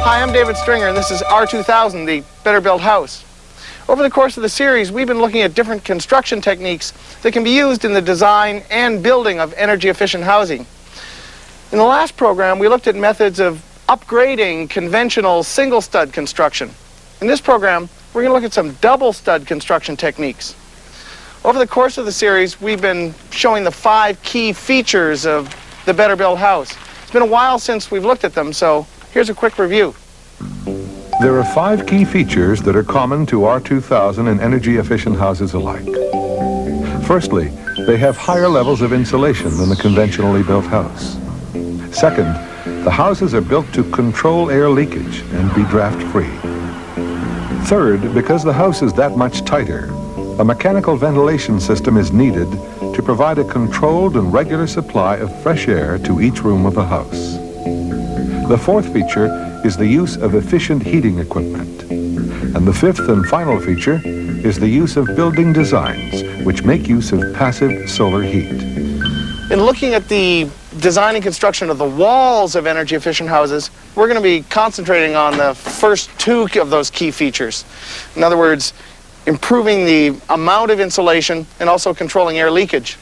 Hi, I'm David Stringer, and this is R2000, the Better Built House. Over the course of the series, we've been looking at different construction techniques that can be used in the design and building of energy-efficient housing. In the last program, we looked at methods of upgrading conventional single-stud construction. In this program, we're going to look at some double-stud construction techniques. Over the course of the series, we've been showing the 5 key features of the Better Built House. It's been a while since we've looked at them, so here's a quick review. There are 5 key features that are common to R2000 and energy-efficient houses alike. Firstly, they have higher levels of insulation than the conventionally built house. Second, the houses are built to control air leakage and be draft-free. Third, because the house is that much tighter, a mechanical ventilation system is needed to provide a controlled and regular supply of fresh air to each room of the house. The fourth feature is the use of efficient heating equipment. And the fifth and final feature is the use of building designs which make use of passive solar heat. In looking at the design and construction of the walls of energy-efficient houses, we're going to be concentrating on the first 2 of those key features. In other words, improving the amount of insulation and also controlling air leakage.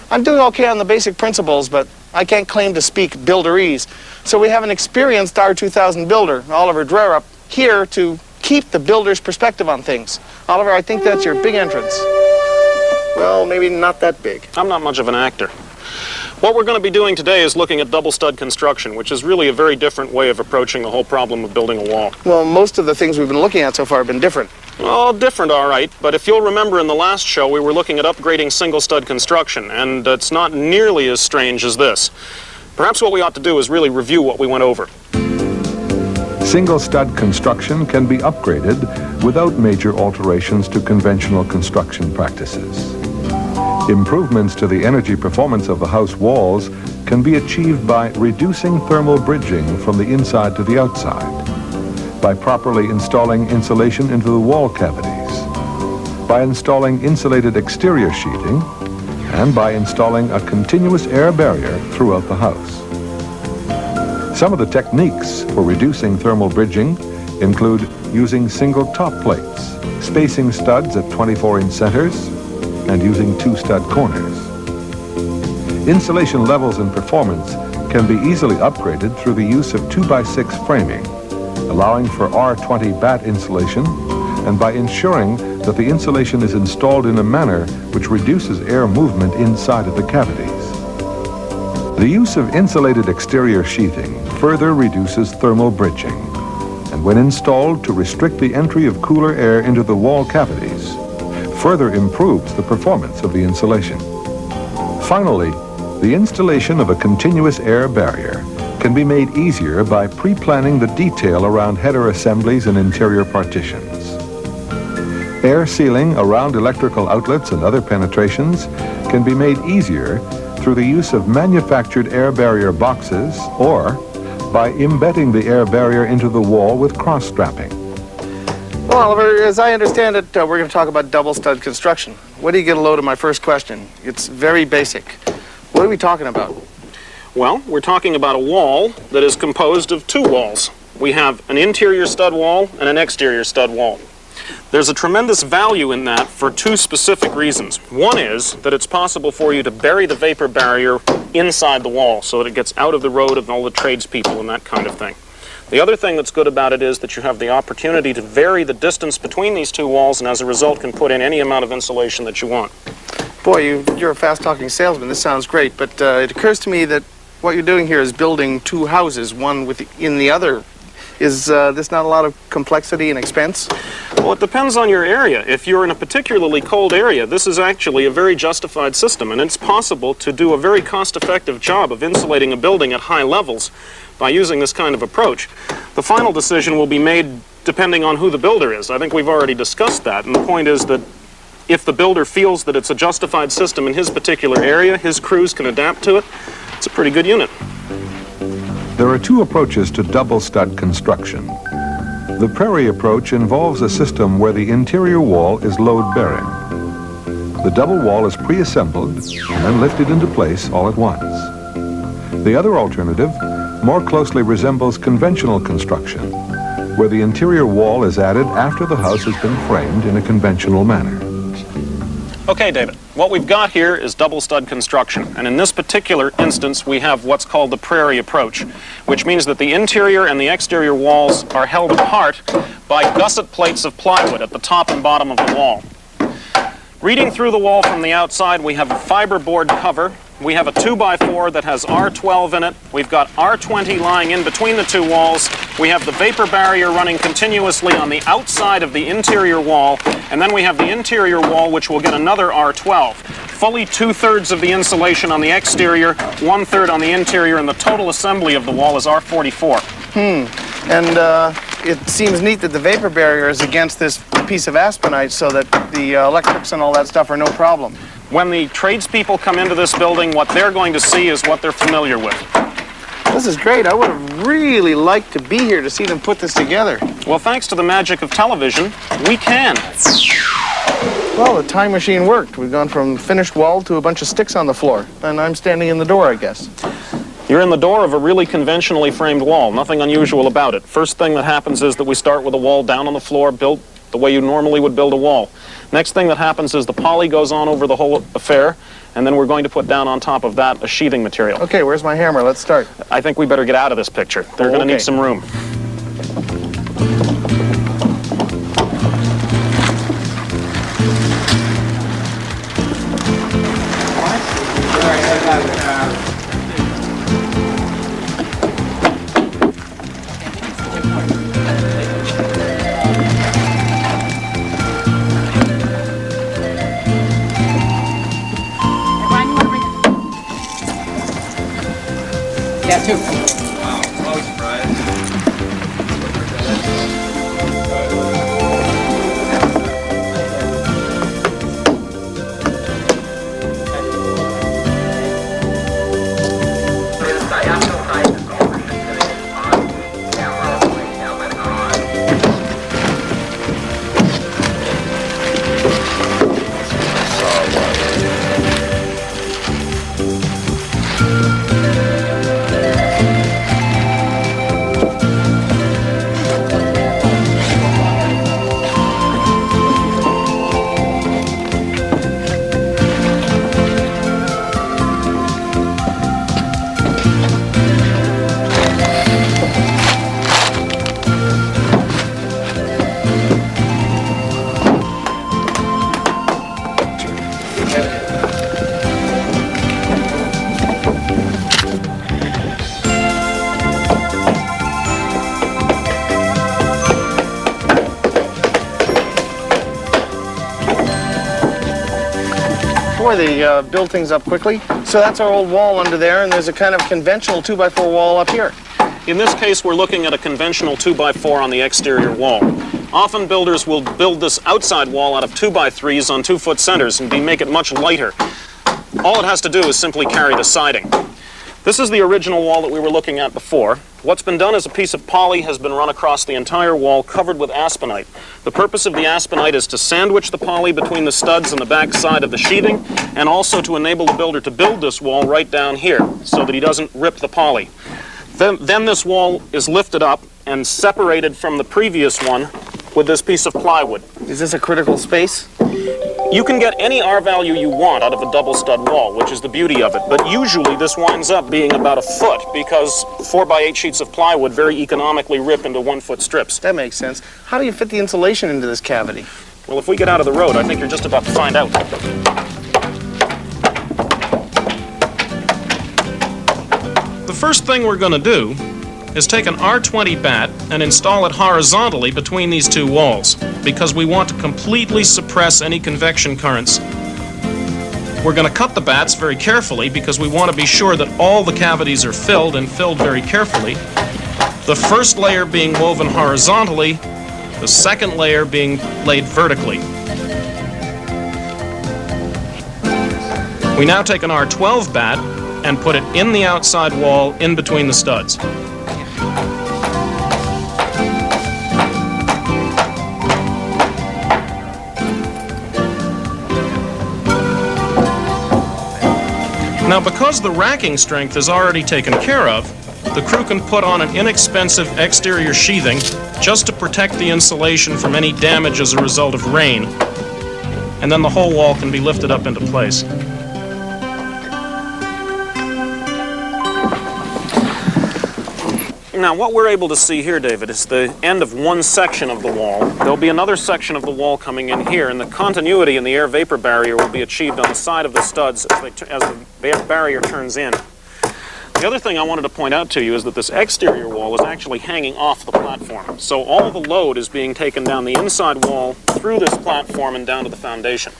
I'm doing okay on the basic principles, but I can't claim to speak builderese. So we have an experienced R2000 builder, Oliver Drerup, here to keep the builder's perspective on things. Oliver, I think that's your big entrance. Well, maybe not that big. I'm not much of an actor. What we're going to be doing today is looking at double stud construction, which is really a very different way of approaching the whole problem of building a wall. Well, most of the things we've been looking at so far have been different. Well, different, all right, but if you'll remember in the last show, we were looking at upgrading single stud construction, and it's not nearly as strange as this. Perhaps what we ought to do is really review what we went over. Single stud construction can be upgraded without major alterations to conventional construction practices. Improvements to the energy performance of the house walls can be achieved by reducing thermal bridging from the inside to the outside, by properly installing insulation into the wall cavities, by installing insulated exterior sheeting, and by installing a continuous air barrier throughout the house. Some of the techniques for reducing thermal bridging include using single top plates, spacing studs at 24-inch centers, and using 2 stud corners. Insulation levels and performance can be easily upgraded through the use of 2x6 framing, allowing for R20 batt insulation, and by ensuring that the insulation is installed in a manner which reduces air movement inside of the cavities. The use of insulated exterior sheathing further reduces thermal bridging, and when installed to restrict the entry of cooler air into the wall cavities, further improves the performance of the insulation. Finally, the installation of a continuous air barrier can be made easier by pre-planning the detail around header assemblies and interior partitions. Air sealing around electrical outlets and other penetrations can be made easier through the use of manufactured air barrier boxes or by embedding the air barrier into the wall with cross-strapping. Well, Oliver, as I understand it, we're going to talk about double stud construction. What do you get a load of my first question? It's very basic. What are we talking about? Well, we're talking about a wall that is composed of 2 walls. We have an interior stud wall and an exterior stud wall. There's a tremendous value in that for 2 specific reasons. One is that it's possible for you to bury the vapor barrier inside the wall so that it gets out of the road of all the tradespeople and that kind of thing. The other thing that's good about it is that you have the opportunity to vary the distance between these 2 walls, and as a result can put in any amount of insulation that you want. Boy, you're a fast-talking salesman. This sounds great, but it occurs to me that what you're doing here is building 2 houses, one within the other. Is this not a lot of complexity and expense? Well, it depends on your area. If you're in a particularly cold area, this is actually a very justified system, and it's possible to do a very cost-effective job of insulating a building at high levels by using this kind of approach. The final decision will be made depending on who the builder is. I think we've already discussed that, and the point is that if the builder feels that it's a justified system in his particular area, his crews can adapt to it, it's a pretty good unit. There are 2 approaches to double stud construction. The Prairie approach involves a system where the interior wall is load-bearing. The double wall is pre-assembled and then lifted into place all at once. The other alternative more closely resembles conventional construction where the interior wall is added after the house has been framed in a conventional manner. Okay, David, what we've got here is double stud construction, and in this particular instance we have what's called the prairie approach, which means that the interior and the exterior walls are held apart by gusset plates of plywood at the top and bottom of the wall. Reading through the wall from the outside, we have a fiberboard cover. We have a 2x4 that has R12 in it. We've got R20 lying in between the two walls. We have the vapor barrier running continuously on the outside of the interior wall. And then we have the interior wall, which will get another R12. Fully 2/3 of the insulation on the exterior, 1/3 on the interior, and the total assembly of the wall is R44. And it seems neat that the vapor barrier is against this piece of aspenite so that the electrics and all that stuff are no problem. When the tradespeople come into this building, what they're going to see is what they're familiar with. This is great. I would have really liked to be here to see them put this together. Well, thanks to the magic of television, we can. Well, the time machine worked. We've gone from finished wall to a bunch of sticks on the floor. And I'm standing in the door, I guess. You're in the door of a really conventionally framed wall. Nothing unusual about it. First thing that happens is that we start with a wall down on the floor, built the way you normally would build a wall. Next thing that happens is the poly goes on over the whole affair, and then we're going to put down on top of that a sheathing material. Okay, where's my hammer? Let's start. I think we better get out of this picture. They're going to need some room. Yeah, two. Wow, I was surprised. Boy, they build things up quickly. So that's our old wall under there, and there's a kind of conventional 2x4 wall up here. In this case, we're looking at a conventional 2x4 on the exterior wall. Often builders will build this outside wall out of 2x3s on 2-foot centers and make it much lighter. All it has to do is simply carry the siding. This is the original wall that we were looking at before. What's been done is a piece of poly has been run across the entire wall covered with aspenite. The purpose of the aspenite is to sandwich the poly between the studs and the back side of the sheathing, and also to enable the builder to build this wall right down here so that he doesn't rip the poly. Then this wall is lifted up and separated from the previous one with this piece of plywood. Is this a critical space? You can get any R value you want out of a double stud wall, which is the beauty of it, but usually this winds up being about a foot because 4x8 sheets of plywood very economically rip into 1-foot strips. That makes sense. How do you fit the insulation into this cavity? Well, if we get out of the road, I think you're just about to find out. The first thing we're going to do is take an R20 bat and install it horizontally between these two walls because we want to completely suppress any convection currents. We're going to cut the bats very carefully because we want to be sure that all the cavities are filled and filled very carefully. The first layer being woven horizontally, the second layer being laid vertically. We now take an R12 bat and put it in the outside wall in between the studs. Now, because the racking strength is already taken care of, the crew can put on an inexpensive exterior sheathing just to protect the insulation from any damage as a result of rain, and then the whole wall can be lifted up into place. Now, what we're able to see here, David, is the end of one section of the wall. There'll be another section of the wall coming in here, and the continuity in the air vapor barrier will be achieved on the side of the studs as the barrier turns in. The other thing I wanted to point out to you is that this exterior wall is actually hanging off the platform. So all the load is being taken down the inside wall, through this platform, and down to the foundation.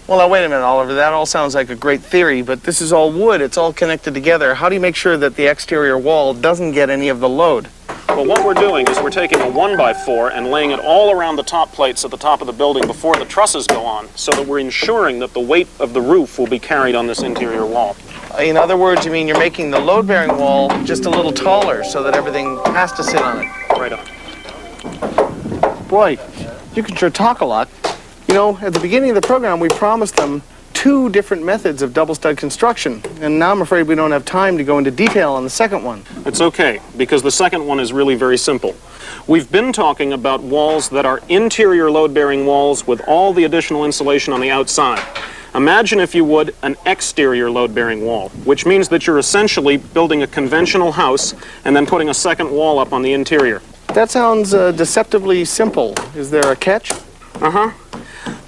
Well, now, wait a minute, Oliver. That all sounds like a great theory, but this is all wood. It's all connected together. How do you make sure that the exterior wall doesn't get any of the load? Well, what we're doing is we're taking a 1x4 and laying it all around the top plates at the top of the building before the trusses go on, so that we're ensuring that the weight of the roof will be carried on this interior wall. In other words, you mean you're making the load-bearing wall just a little taller so that everything has to sit on it. Right on. Boy, you can sure talk a lot. You know, at the beginning of the program, we promised them 2 different methods of double stud construction, and now I'm afraid we don't have time to go into detail on the second one. It's okay, because the second one is really very simple. We've been talking about walls that are interior load-bearing walls with all the additional insulation on the outside. Imagine, if you would, an exterior load-bearing wall, which means that you're essentially building a conventional house and then putting a second wall up on the interior. That sounds deceptively simple. Is there a catch? Uh-huh.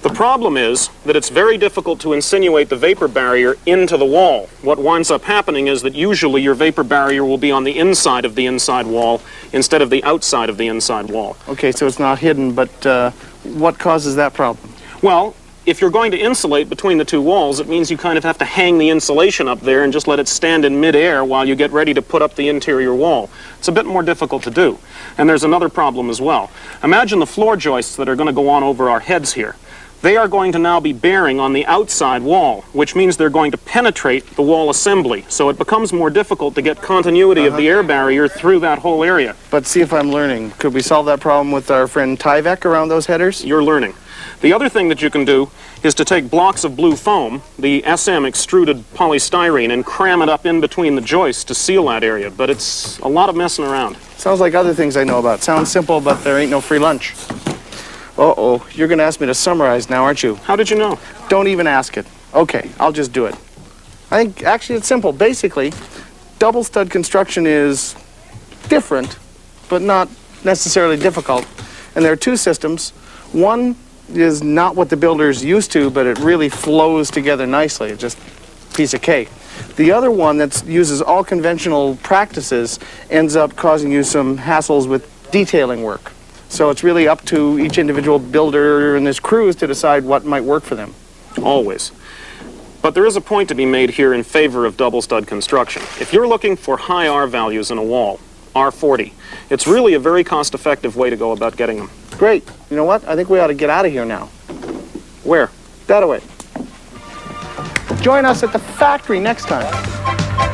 The problem is that it's very difficult to insinuate the vapor barrier into the wall. What winds up happening is that usually your vapor barrier will be on the inside of the inside wall instead of the outside of the inside wall. Okay, so it's not hidden, but what causes that problem? Well, if you're going to insulate between the two walls, it means you kind of have to hang the insulation up there and just let it stand in midair while you get ready to put up the interior wall. It's a bit more difficult to do. And there's another problem as well. Imagine the floor joists that are going to go on over our heads here. They are going to now be bearing on the outside wall, which means they're going to penetrate the wall assembly. So it becomes more difficult to get continuity of the air barrier through that whole area. But see if I'm learning. Could we solve that problem with our friend Tyvek around those headers? You're learning. The other thing that you can do is to take blocks of blue foam, the SM extruded polystyrene, and cram it up in between the joists to seal that area. But it's a lot of messing around. Sounds like other things I know about. Sounds simple, but there ain't no free lunch. Uh-oh, you're going to ask me to summarize now, aren't you? How did you know? Don't even ask it. Okay, I'll just do it. I think, actually, it's simple. Basically, double stud construction is different, but not necessarily difficult. And there are 2 systems. One is not what the builder's used to, but it really flows together nicely. It's just a piece of cake. The other one that uses all conventional practices ends up causing you some hassles with detailing work. So it's really up to each individual builder and his crews to decide what might work for them. Always. But there is a point to be made here in favor of double stud construction. If you're looking for high R values in a wall, R40, it's really a very cost-effective way to go about getting them. Great. You know what? I think we ought to get out of here now. Where? That away. Join us at the factory next time.